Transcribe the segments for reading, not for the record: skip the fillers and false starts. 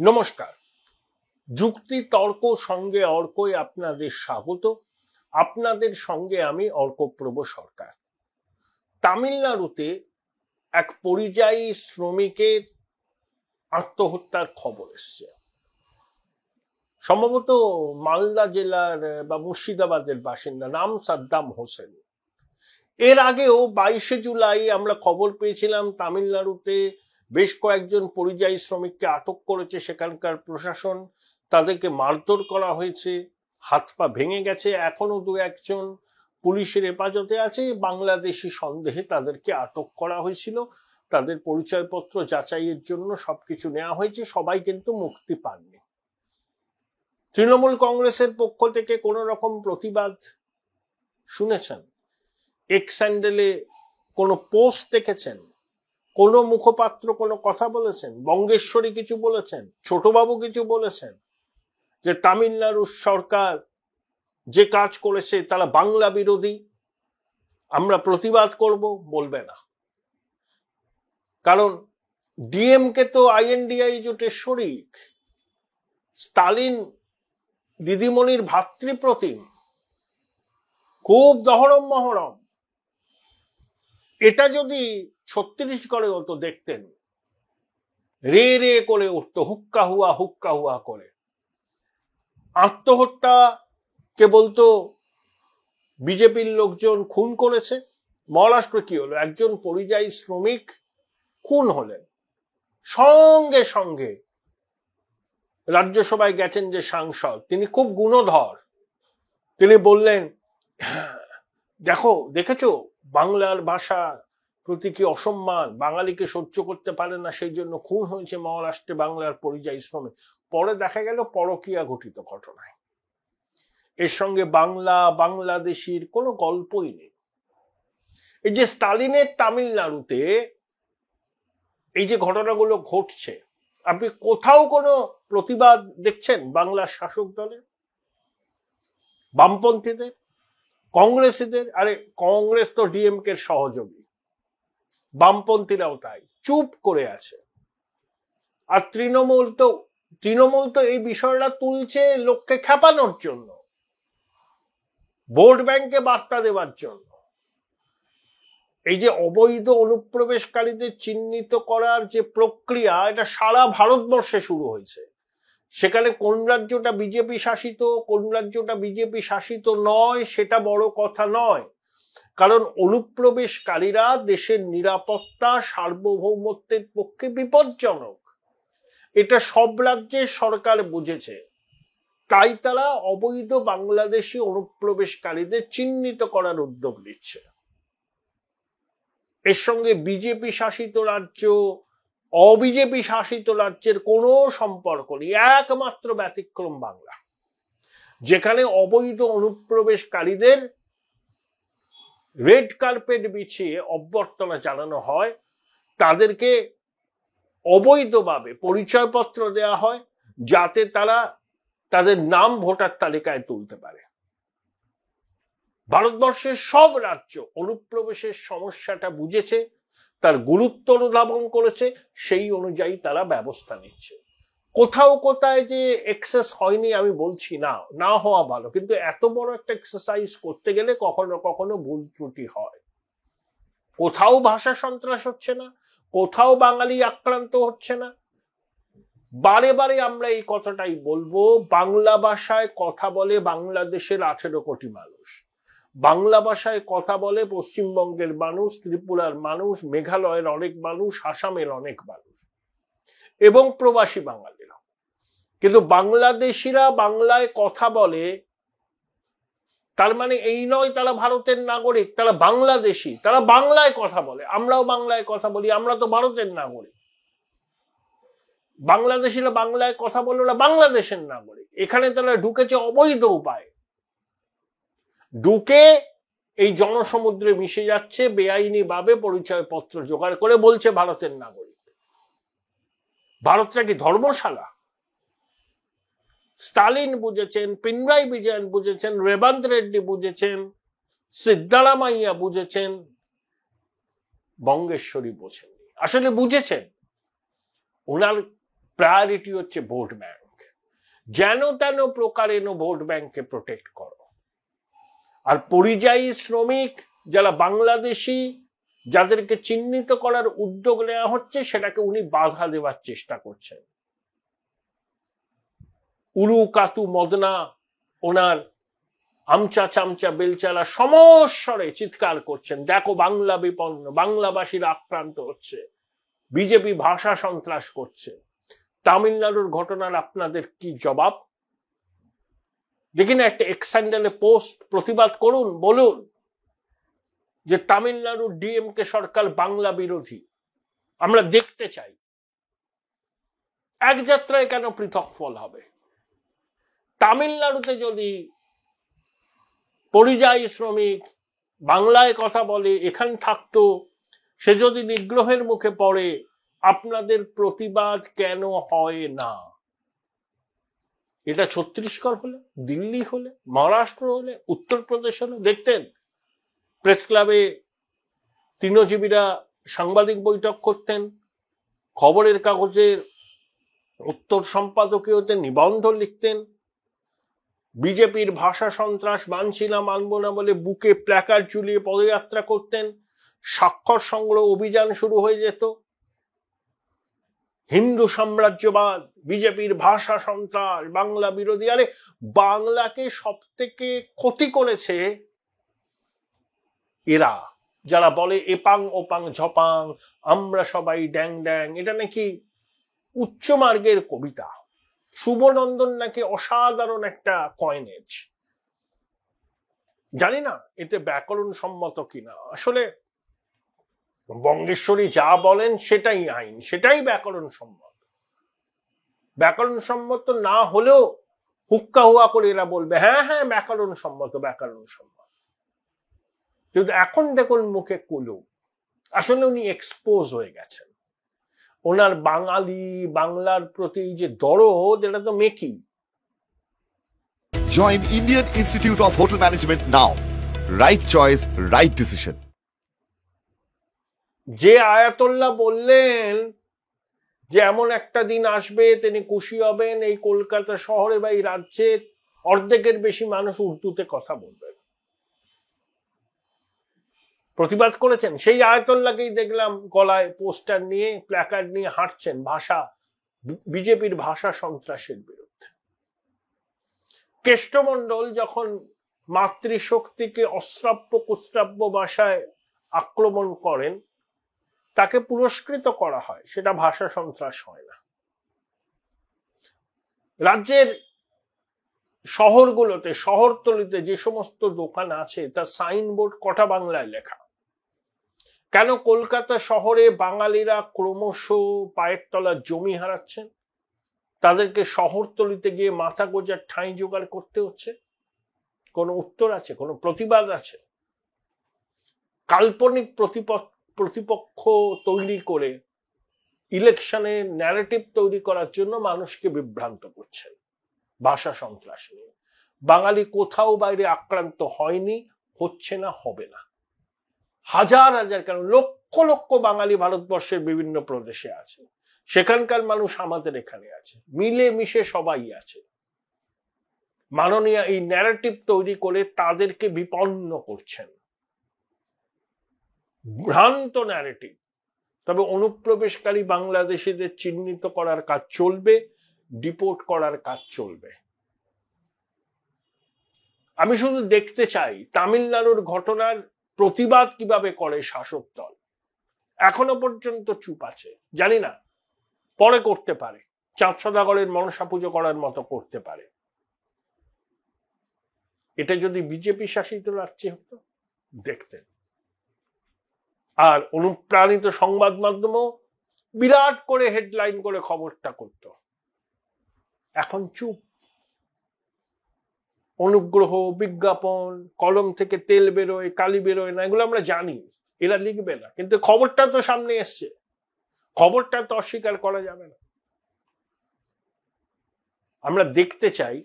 নমস্কার। যুক্তি তর্ক সঙ্গে অর্কই আপনাদের স্বাগত। আপনাদের সঙ্গে আমি অর্কপ্রভ সরকার। তামিলনাড়ুতে এক পরিযায়ী শ্রমিকের আত্মহত্যার খবর এসছে। সম্ভবত মালদা জেলার বা মুর্শিদাবাদের বাসিন্দা, নাম সাদ্দাম হোসেন। এর আগেও 22শে জুলাই আমরা খবর পেয়েছিলাম তামিলনাড়ুতে বেশ কয়েকজন পরিযায়ী শ্রমিককে আটক করেছে সেখানকার প্রশাসন। তাদেরকে মারধর করা হয়েছে, হাত পা ভেঙে গেছে। এখনো দু একজন পুলিশের হেফাজতে আছে। বাংলাদেশি সন্দেহে তাদেরকে আটক করা হয়েছিল। তাদের পরিচয়পত্র যাচাইয়ের জন্য সবকিছু নেওয়া হয়েছে। সবাই কিন্তু মুক্তি পাননি। তৃণমূল কংগ্রেসের পক্ষ থেকে কোনো রকম প্রতিবাদ শুনেছেন? এক্স হ্যান্ডেলে কোনো পোস্ট দেখেছেন? কোনো মুখপাত্র কোনো কথা বলেছেন? বঙ্গেশ্বরী কিছু বলেছেন? ছোটবাবু কিছু বলেছেন যে তামিলনাড়ুর সরকার যে কাজ করেছে তারা বাংলা বিরোধী, আমরা প্রতিবাদ করব? বলবে না। কারণ ডিএমকে তো আইএনডিআই জোটের শরিক। স্টালিন দিদিমণির ভাতৃপ্রতিম, খুব দহরম মহরম। এটা যদি ছত্তিশগড়ে হতো দেখতেন রে রে করে উঠতো, হুক্কা হুয়া করে। আত্মহত্যা কে বলতো বিজেপির লোকজন খুন করেছে। মহারাষ্ট্র কি হলো? একজন পরিযায়ী শ্রমিক খুন হলেন, সঙ্গে সঙ্গে রাজ্যসভায় গেছেন যে সাংসদ, তিনি খুব গুণধর, তিনি বললেন দেখেছো বাংলার ভাষা প্রতি কি অসম্মান, বাঙালিকে সহ্য করতে পারে না, সেই জন্য খুন হয়েছে মহারাষ্ট্রে বাংলার পরিযায়ী শ্রমিক। পরে দেখা গেল পরকীয়া ঘটিত ঘটনায়। এর সঙ্গে বাংলাদেশির কোনো গল্পই নেই। এই যে স্টালিনের তামিলনাড়ুতে এই যে ঘটনাগুলো ঘটছে, আপনি কোথাও কোনো প্রতিবাদ দেখছেন বাংলার শাসক দলের, বামপন্থীদের, কংগ্রেসীদের? আরে কংগ্রেস তো ডিএমকে এর সহযোগী, বামপন্থীরাও তাই, চুপ করে আছে। আর তৃণমূল তো এই বিষয়টা তুলছে লোককে খেপানোর জন্য, ভোট ব্যাংকে বার্তা দেওয়ার জন্য। এই যে অবৈধ অনুপ্রবেশকারীদের চিহ্নিত করার যে প্রক্রিয়া, এটা সারা ভারতবর্ষে শুরু হয়েছে। সেখানে কোন রাজ্যটা বিজেপি শাসিত, কোন রাজ্যটা বিজেপি শাসিত নয়, সেটা বড় কথা নয়। কারণ অনুপ্রবেশকারীরা দেশের নিরাপত্তা সার্বভৌমত্বের পক্ষে বিপজ্জনক। এটা সব রাজ্যের সরকার বুঝেছে। তাই তারা অবৈধ বাংলাদেশি অনুপ্রবেশকারীদের চিহ্নিত করার উদ্যোগ নিচ্ছে। এর সঙ্গে বিজেপি শাসিত রাজ্য, অবিজেপি শাসিত রাজ্যের কোনো সম্পর্ক নেই। একমাত্র ব্যতিক্রম বাংলা, যেখানে অবৈধ অনুপ্রবেশকারীদের রেড কার্পেট বিছিয়ে অভ্যর্থনা জানানো হয়, তাদেরকে অবৈধভাবে পরিচয়পত্র দেওয়া হয় যাতে তারা তাদের নাম ভোটার তালিকায় তুলতে পারে। ভারতবর্ষের সব রাজ্য অনুপ্রবেশের সমস্যাটা বুঝেছে, তার গুরুত্ব অনুধাবন করেছে, সেই অনুযায়ী তারা ব্যবস্থা নিচ্ছে। কোথাও কোথায় যে এক্সেস হয়নি আমি বলছি না, না হওয়া ভালো, কিন্তু এত বড় একটা এক্সারসাইজ করতে গেলে কখনো কখনো ভুল ত্রুটি হয়। কোথাও ভাষা সন্ত্রাস হচ্ছে না, কোথাও বাঙালি আক্রান্ত হচ্ছে না। বারে বারে আমরা এই কথাটাই বলবো, বাংলা ভাষায় কথা বলে বাংলাদেশের 18 কোটি মানুষ, বাংলা ভাষায় কথা বলে পশ্চিমবঙ্গের মানুষ, ত্রিপুরার মানুষ, মেঘালয়ের অনেক মানুষ, আসামের অনেক মানুষ এবং প্রবাসী বাঙালিরা। কিন্তু বাংলাদেশিরা বাংলায় কথা বলে তার মানে এই নয় তারা ভারতের নাগরিক, তারা বাংলাদেশি, তারা বাংলায় কথা বলে। আমরাও বাংলায় কথা বলি, আমরা তো ভারতের নাগরিক। বাংলাদেশিরা বাংলায় কথা বলে, ওরা বাংলাদেশের নাগরিক। এখানে তারা ঢুকেছে অবৈধ উপায়ে, ঢুকে এই জনসমুদ্রে মিশে যাচ্ছে, বেআইনি ভাবে পরিচয়পত্র জোগাড় করে বলছে ভারতের নাগরিক। ভারতটা কি ধর্মশালা? স্টালিন বুঝেছেন, পিনরাই বিজয়ন বুঝেছেন, রেবন্ত রেড্ডি বুঝেছেন, সিদ্ধারামাইয়া বুঝেছেন, বঙ্গেশ্বরী বোঝেননি। আসলে বুঝেছেন, ওনার প্রায়োরিটি হচ্ছে ভোট ব্যাংক। যেন তেন প্রকারেণ ভোট ব্যাংককে প্রোটেক্ট করো। আর পরিযায়ী শ্রমিক যারা বাংলাদেশি, যাদেরকে চিহ্নিত করার উদ্যোগ নেওয়া হচ্ছে, সেটাকে উনি বাধা দেওয়ার চেষ্টা করছেন। উরু কাতু মদনা ওনার আমচা চামচা বেলচালা সমস্বরে চিৎকার করছেন, দেখো বাংলা বিপন্ন, বাংলাভাষীরা আক্রান্ত হচ্ছে, বিজেপি ভাষা সন্ত্রাস করছে। তামিলনাড়ুর ঘটনার আপনাদের কি জবাব? দেখি না একটা এক্সান্ডেলে পোস্ট, প্রতিবাদ করুন, বলুন যে তামিলনাড়ুর ডিএমকে সরকার বাংলা বিরোধী। আমরা দেখতে চাই। এক যাত্রায় কেন পৃথক ফল হবে? তামিলনাড়ুতে যদি পরিযায়ী শ্রমিক বাংলায় কথা বলে, এখানে থাকতো, সে যদি নিগ্রহের মুখে পড়ে, আপনাদের প্রতিবাদ কেন হয় না? এটা ছত্তিশগড় হলে, দিল্লি হলে, মহারাষ্ট্র হলে, উত্তরপ্রদেশ হলে দেখতেন প্রেস ক্লাবে তৃণজীবীরা সাংবাদিক বৈঠক করতেন, খবরের কাগজের উত্তর সম্পাদকীয়তে নিবন্ধ লিখতেন, বিজেপির ভাষা সন্ত্রাস মানছি না, মানব না বলে বুকে প্ল্যাকার্ড ঝুলিয়ে পদযাত্রা করতেন, স্বাক্ষর সংগ্রহ অভিযান শুরু হয়ে যেত। হিন্দু সাম্রাজ্যবাদ, বিজেপির ভাষা সন্ত্রাস, বাংলা বিরোধী। আরে বাংলাকে সব থেকে ক্ষতি করেছে এরা, যারা বলে এপাং ওপাং ঝপাং, আমরা সবাই ড্যাং ড্যাং। এটা নাকি উচ্চ মার্গের কবিতা। শুভনন্দন নাকি অসাধারণ একটা কয়েনেজ। জানি না এতে ব্যাকরণ সম্মত কিনা। আসলে বঙ্গেশ্বরী যা বলেন সেটাই আইন, সেটাই ব্যাকরণ সম্মত। ব্যাকরণ সম্মত না হলেও হুক্কা হুয়া করে এরা বলবে হ্যাঁ হ্যাঁ ব্যাকরণ সম্মত, ব্যাকরণ সম্মত। কিন্তু এখন দেখুন মুখে কুলু। আসলে উনি এক্সপোজ হয়ে গেছেন। ওনার বাঙালি, বাংলার প্রতি যে দরদ, এটা তো মেকি। Join Indian Institute of Hotel Management now. Right choice, right decision. যে আয়াতুল্লাহ বললেন যে এমন একটা দিন আসবে তিনি খুশি হবেন, এই কলকাতা শহরে বা এই রাজ্যের অর্ধেকের বেশি মানুষ উর্দুতে কথা বলবেন, প্রতিবাদ করেছেন। সেই আয়াতুল্লাহকেই দেখলাম গলায় পোস্টার নিয়ে, প্ল্যাকার্ড নিয়ে হাঁটছেন ভাষা, বিজেপির ভাষা সন্ত্রাসের বিরুদ্ধে। কেষ্টমণ্ডল যখন মাতৃশক্তিকে অশ্রাব্য কুশ্রাব্য ভাষায় আক্রমণ করেন, তাকে পুরস্কৃত করা হয়, সেটা ভাষা সন্ত্রাস হয় না। রাজ্যের শহরগুলোতে, শহরতলিতে যে সমস্ত দোকান আছে তার সাইনবোর্ড কটা বাংলায় লেখা। কেন কলকাতা শহরে বাঙালিরা ক্রমশ পায়ের তলার জমি হারাচ্ছেন? তাদেরকে শহরতলিতে গিয়ে মাথা গোজার ঠাঁই জোগাড় করতে হচ্ছে। কোনো উত্তর আছে? কোনো প্রতিবাদ আছে? কাল্পনিক প্রতিপক্ষ তৈরি করে ইলেকশনে ন্যারেটিভ তৈরি করার জন্য মানুষকে বিভ্রান্ত করছেন ভাষা সন্ত্রাস নিয়ে। বাঙালি কোথাও বাইরে আক্রান্ত হয়নি, হচ্ছে না, হবে না। হাজার হাজার, কেন লক্ষ লক্ষ বাঙালি ভারতবর্ষের বিভিন্ন প্রদেশে আছে, সেখানকার মানুষ আমাদের এখানে আছে, মিলে মিশে সবাই আছে। মাননীয় এই ন্যারেটিভ তৈরি করে তাদেরকে বিপন্ন করছেন, ভ্রান্ত ন্যারেটিভ। তবে অনুপ্রবেশকারী বাংলাদেশিদের চিহ্নিত করার কাজ চলবে, ডিপোর্ট করার কাজ চলবে। আমি শুধু দেখতে চাই তামিলনাড়ুর ঘটনার প্রতিবাদ কিভাবে করে শাসক দল। এখনো পর্যন্ত চুপ আছে, জানি না পরে করতে পারে, চাঁদ সদাগরের মনসা পুজো করার মতো করতে পারে। এটা যদি বিজেপি শাসিত রাজ্যে হতো দেখতেন। আর অনুপ্রাণিত সংবাদ মাধ্যমও বিরাট করে হেডলাইন করে খবরটা করত। এখন চুপ। অনুগ্রহ, বিজ্ঞাপন, কলম থেকে তেল বেরোয়, কালি বেরোয় না, এগুলো আমরা জানি, এরা লিখবে না, কিন্তু খবরটা তো সামনে এসছে, খবরটা তো অস্বীকার করা যাবে না। আমরা দেখতে চাই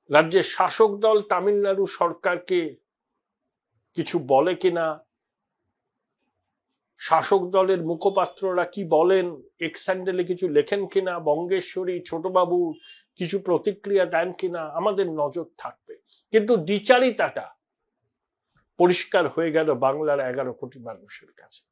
রাজ্যের শাসক দল তামিলনাড়ু সরকারকে কিছু বলে কিনা, শাসক দলের মুখপাত্ররা কি বলেন, এক্স হ্যান্ডেলে কিছু লেখেন কিনা, বঙ্গেশ্বরী ছোটবাবু কিছু প্রতিক্রিয়া দেন কিনা, আমাদের নজর থাকবে। কিন্তু দ্বিচারিতাটা পরিষ্কার হয়ে গেল বাংলার 11 কোটি মানুষের কাছে।